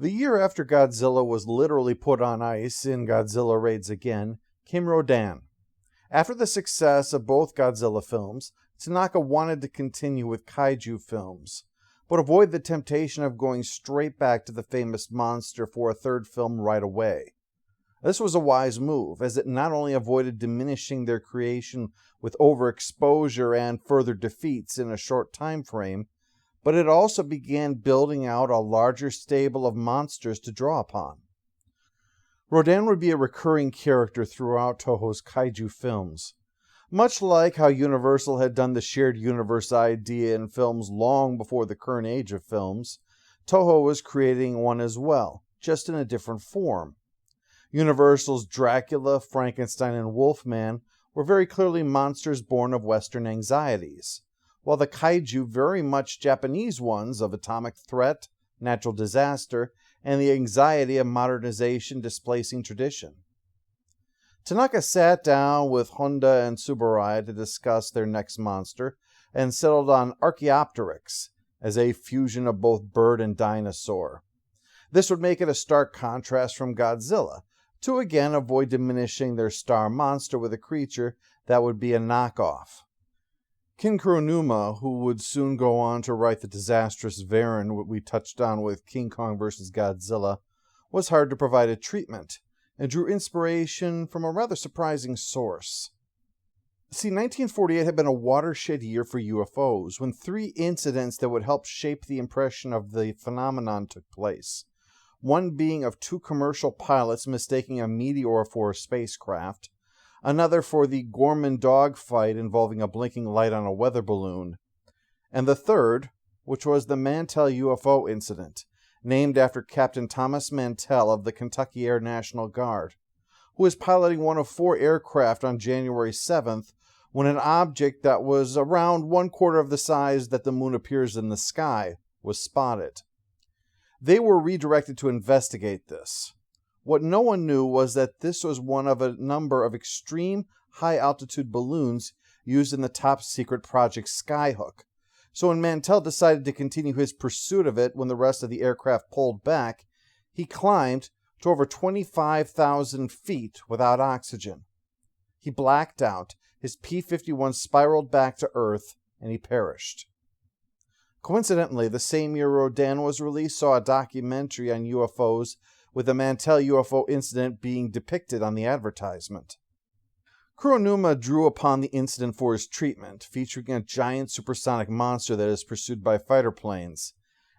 The year after Godzilla was literally put on ice in Godzilla Raids Again came Rodan. After the success of both Godzilla films, Tanaka wanted to continue with Kaiju films, but avoid the temptation of going straight back to the famous monster for a third film right away. This was a wise move, as it not only avoided diminishing their creation with overexposure and further defeats in a short time frame, but it also began building out a larger stable of monsters to draw upon. Rodan would be a recurring character throughout Toho's Kaiju films. Much like how Universal had done the shared universe idea in films long before the current age of films, Toho was creating one as well, just in a different form. Universal's Dracula, Frankenstein, and Wolfman were very clearly monsters born of Western anxieties, while the Kaiju very much Japanese ones of atomic threat, natural disaster, and the anxiety of modernization displacing tradition. Tanaka sat down with Honda and Tsuburaya to discuss their next monster and settled on Archaeopteryx as a fusion of both bird and dinosaur. This would make it a stark contrast from Godzilla, to again avoid diminishing their star monster with a creature that would be a knockoff. Ken Kuronuma, who would soon go on to write the disastrous Varan we touched on with King Kong vs. Godzilla, was hard to provide a treatment, and drew inspiration from a rather surprising source. See, 1948 had been a watershed year for UFOs, when 3 incidents that would help shape the impression of the phenomenon took place. One being of 2 commercial pilots mistaking a meteor for a spacecraft, another for the Gorman dogfight involving a blinking light on a weather balloon, and the third, which was the Mantell UFO incident, named after Captain Thomas Mantell of the Kentucky Air National Guard, who was piloting one of 4 aircraft on January 7th when an object that was around 1/4 of the size that the moon appears in the sky was spotted. They were redirected to investigate this. What no one knew was that this was one of a number of extreme high-altitude balloons used in the top-secret Project Skyhook. So when Mantell decided to continue his pursuit of it when the rest of the aircraft pulled back, he climbed to over 25,000 feet without oxygen. He blacked out, his P-51 spiraled back to Earth, and he perished. Coincidentally, the same year Rodan was released saw a documentary on UFOs with the Mantell UFO incident being depicted on the advertisement. Kuronuma drew upon the incident for his treatment, featuring a giant supersonic monster that is pursued by fighter planes,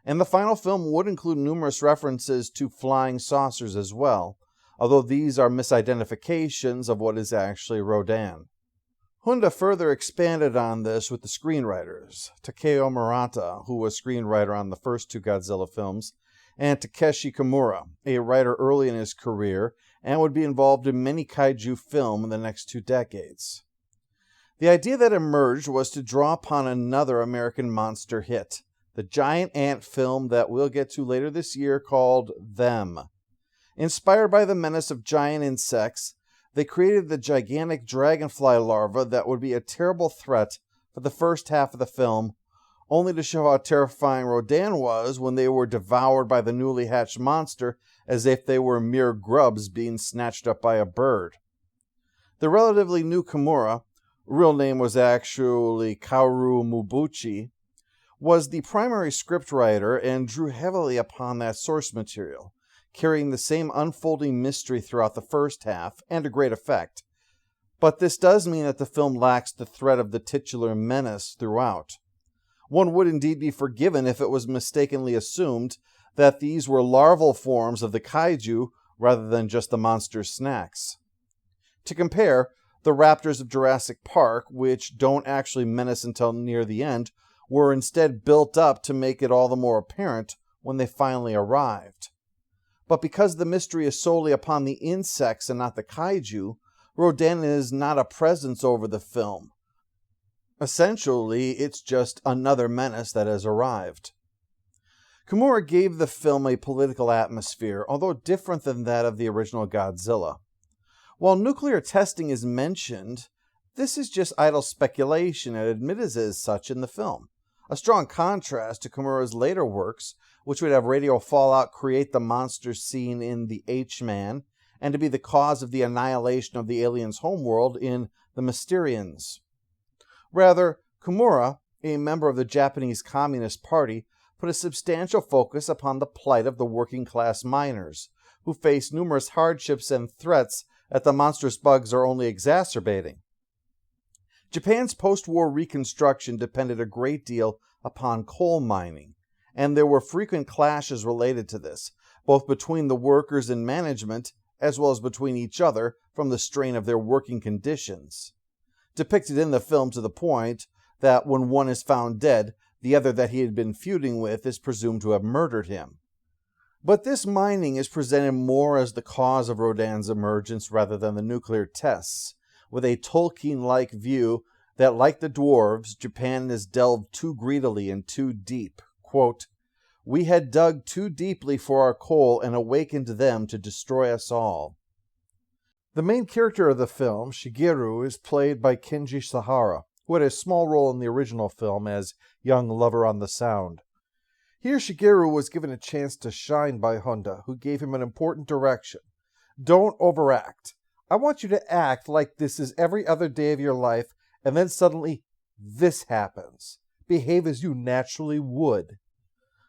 and the final film would include numerous references to flying saucers as well, although these are misidentifications of what is actually Rodan. Honda further expanded on this with the screenwriters, Takeo Murata, who was screenwriter on the first 2 Godzilla films, and Takeshi Kimura, a writer early in his career and would be involved in many kaiju film in the next 2 decades. The idea that emerged was to draw upon another American monster hit, the giant ant film that we'll get to later this year called Them. Inspired by the menace of giant insects, they created the gigantic dragonfly larva that would be a terrible threat for the first half of the film, only to show how terrifying Rodan was when they were devoured by the newly hatched monster as if they were mere grubs being snatched up by a bird. The relatively new Kimura, real name was actually Kaoru Mubuchi, was the primary scriptwriter and drew heavily upon that source material, carrying the same unfolding mystery throughout the first half, and to great effect. But this does mean that the film lacks the threat of the titular menace throughout. One would indeed be forgiven if it was mistakenly assumed that these were larval forms of the kaiju rather than just the monster's snacks. To compare, the raptors of Jurassic Park, which don't actually menace until near the end, were instead built up to make it all the more apparent when they finally arrived. But because the mystery is solely upon the insects and not the kaiju, Rodan is not a presence over the film. Essentially, it's just another menace that has arrived. Kimura gave the film a political atmosphere, although different than that of the original Godzilla. While nuclear testing is mentioned, this is just idle speculation and admitted as such in the film. a strong contrast to Kimura's later works, which would have Radio Fallout create the monster seen in The H-Man, and to be the cause of the annihilation of the aliens' homeworld in The Mysterians. Rather, Kimura, a member of the Japanese Communist Party, put a substantial focus upon the plight of the working-class miners, who face numerous hardships and threats that the monstrous bugs are only exacerbating. Japan's post-war reconstruction depended a great deal upon coal mining, and there were frequent clashes related to this, both between the workers and management, as well as between each other from the strain of their working conditions. Depicted in the film to the point that when one is found dead, the other that he had been feuding with is presumed to have murdered him. But this mining is presented more as the cause of Rodan's emergence rather than the nuclear tests, with a Tolkien-like view that, like the dwarves, Japan has delved too greedily and too deep. Quote, "We had dug too deeply for our coal and awakened them to destroy us all." The main character of the film, Shigeru, is played by Kenji Sahara, who had a small role in the original film as young lover on the Sound. Here, Shigeru was given a chance to shine by Honda, who gave him an important direction. Don't overact. I want you to act like this is every other day of your life, and then suddenly, this happens. Behave as you naturally would.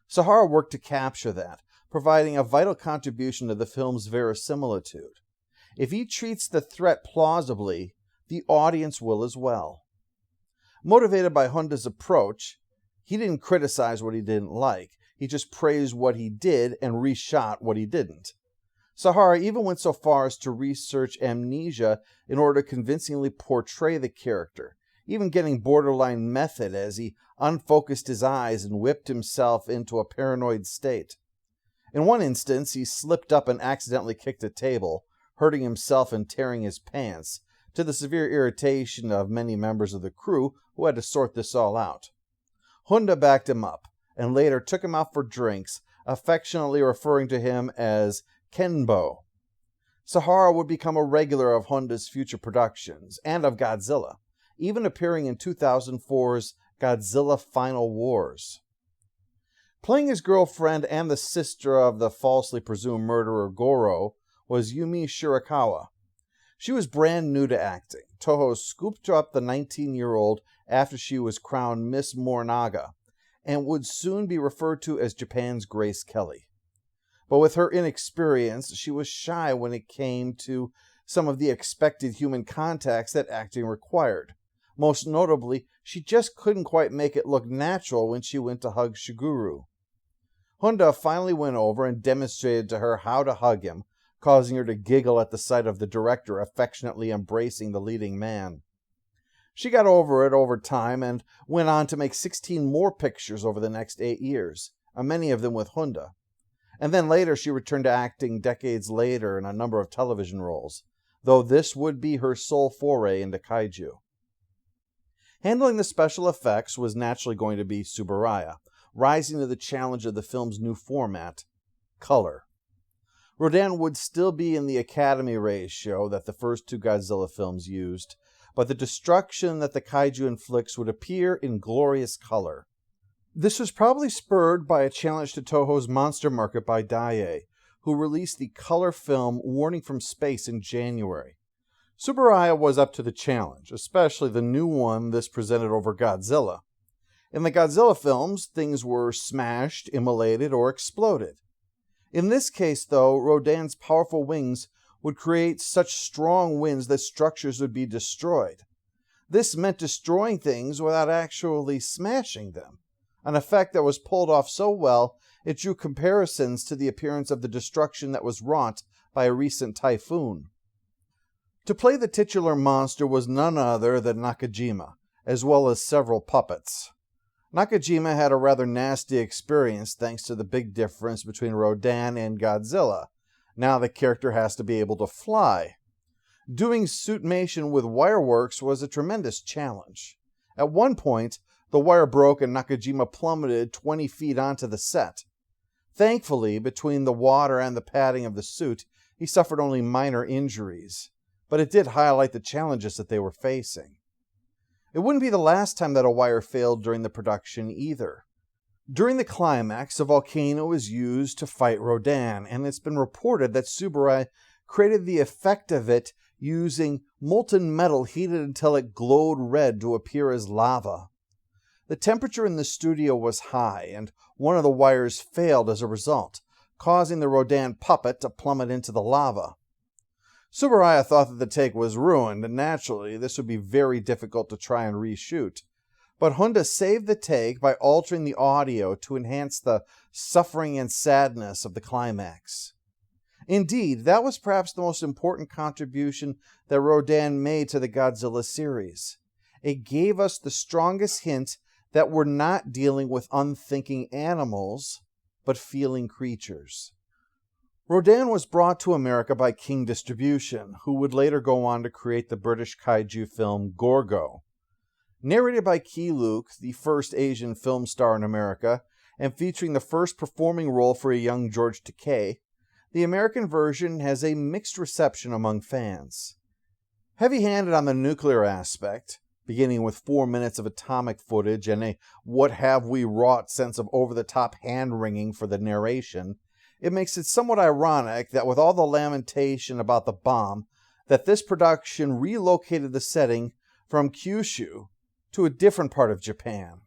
Sahara worked to capture that, providing a vital contribution to the film's verisimilitude. If he treats the threat plausibly, the audience will as well. Motivated by Honda's approach, he didn't criticize what he didn't like. He just praised what he did and reshot what he didn't. Sahara even went so far as to research amnesia in order to convincingly portray the character, even getting borderline method as he unfocused his eyes and whipped himself into a paranoid state. In one instance, he slipped up and accidentally kicked a table, hurting himself and tearing his pants, to the severe irritation of many members of the crew who had to sort this all out. Honda backed him up, and later took him out for drinks, affectionately referring to him as Kenbo. Sahara would become a regular of Honda's future productions, and of Godzilla, even appearing in 2004's Godzilla Final Wars. Playing his girlfriend and the sister of the falsely presumed murderer Goro was Yumi Shirakawa. She was brand new to acting. Toho scooped up the 19-year-old after she was crowned Miss Morinaga, and would soon be referred to as Japan's Grace Kelly. But with her inexperience, she was shy when it came to some of the expected human contacts that acting required. Most notably, she just couldn't quite make it look natural when she went to hug Shigeru. Honda finally went over and demonstrated to her how to hug him, causing her to giggle at the sight of the director affectionately embracing the leading man. She got over it over time and went on to make 16 more pictures over the next 8 years, many of them with Honda. And then later she returned to acting decades later in a number of television roles, though this would be her sole foray into kaiju. Handling the special effects was naturally going to be Tsuburaya, rising to the challenge of the film's new format, color. Rodan would still be in the Academy ratio that the first two Godzilla films used, but the destruction that the kaiju inflicts would appear in glorious color. This was probably spurred by a challenge to Toho's monster market by Daiei, who released the color film Warning from Space in January. Tsuburaya was up to the challenge, especially the new one this presented over Godzilla. In the Godzilla films, things were smashed, immolated, or exploded. In this case, though, Rodan's powerful wings would create such strong winds that structures would be destroyed. This meant destroying things without actually smashing them, an effect that was pulled off so well it drew comparisons to the appearance of the destruction that was wrought by a recent typhoon. To play the titular monster was none other than Nakajima, as well as several puppets. Nakajima had a rather nasty experience thanks to the big difference between Rodan and Godzilla. Now the character has to be able to fly. Doing suitmation with wireworks was a tremendous challenge. At one point, the wire broke and Nakajima plummeted 20 feet onto the set. Thankfully, between the water and the padding of the suit, he suffered only minor injuries, but it did highlight the challenges that they were facing. It wouldn't be the last time that a wire failed during the production either. During the climax, a volcano is used to fight Rodan, and it's been reported that Tsuburaya created the effect of it using molten metal heated until it glowed red to appear as lava. The temperature in the studio was high, and one of the wires failed as a result, causing the Rodan puppet to plummet into the lava. Tsuburaya thought that the take was ruined, and naturally, this would be very difficult to try and reshoot. But Honda saved the take by altering the audio to enhance the suffering and sadness of the climax. Indeed, that was perhaps the most important contribution that Rodan made to the Godzilla series. It gave us the strongest hint that we're not dealing with unthinking animals, but feeling creatures. Rodan was brought to America by King Distribution, who would later go on to create the British kaiju film Gorgo. Narrated by Key Luke, the first Asian film star in America, and featuring the first performing role for a young George Takei, the American version has a mixed reception among fans. Heavy-handed on the nuclear aspect, beginning with 4 minutes of atomic footage and a what-have-we-wrought sense of over-the-top hand-wringing for the narration, it makes it somewhat ironic that with all the lamentation about the bomb, that this production relocated the setting from Kyushu to a different part of Japan.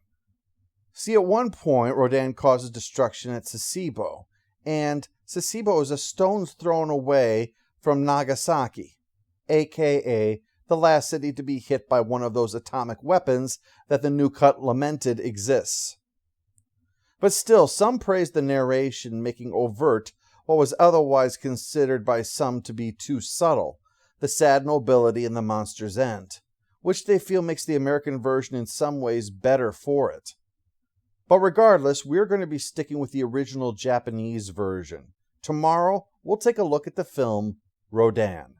See, at one point, Rodan causes destruction at Sasebo, and Sasebo is a stone's thrown away from Nagasaki, aka the last city to be hit by one of those atomic weapons that the New Cut lamented exists. But still, some praised the narration making overt what was otherwise considered by some to be too subtle, the sad nobility and the monster's end, which they feel makes the American version in some ways better for it. But regardless, we're going to be sticking with the original Japanese version. Tomorrow, we'll take a look at the film Rodan.